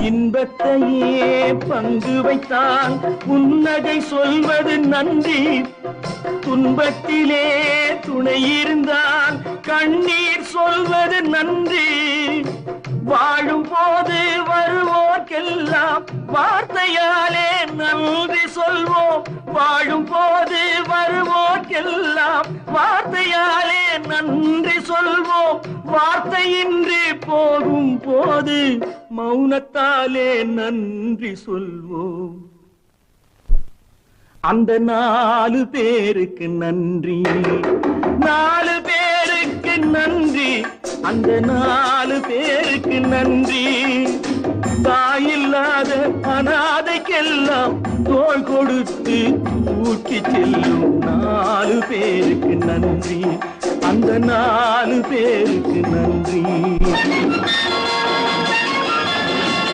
இன்பத்தையே பங்கு வைத்தான் புன்னகை சொல்வது நன்றி. துன்பத்திலே துணை இருந்தால் கண்ணீர் சொல்வது நன்றி. வாழும் போது வருவோர்க்கெல்லாம் வார்த்தையாலே நன்றி சொல்வோம். வாழும் போது வருவோர்க்கெல்லாம் வார்த்தையாலே நன்றி சொல்வோம். வார்த்தையின்றி போகும் போது மௌனத்தாலே நன்றி சொல்வோம். அந்த 4 பேருக்கு நன்றி, 4 பேருக்கு நன்றி, அந்த 4 பேருக்கு நன்றி. தாயில்லாத அனாதைக்கெல்லாம் தோள் கொடுத்து தூக்கி செல்லும் 4 பேருக்கு நன்றி, அந்த 4 பேருக்கு நன்றி.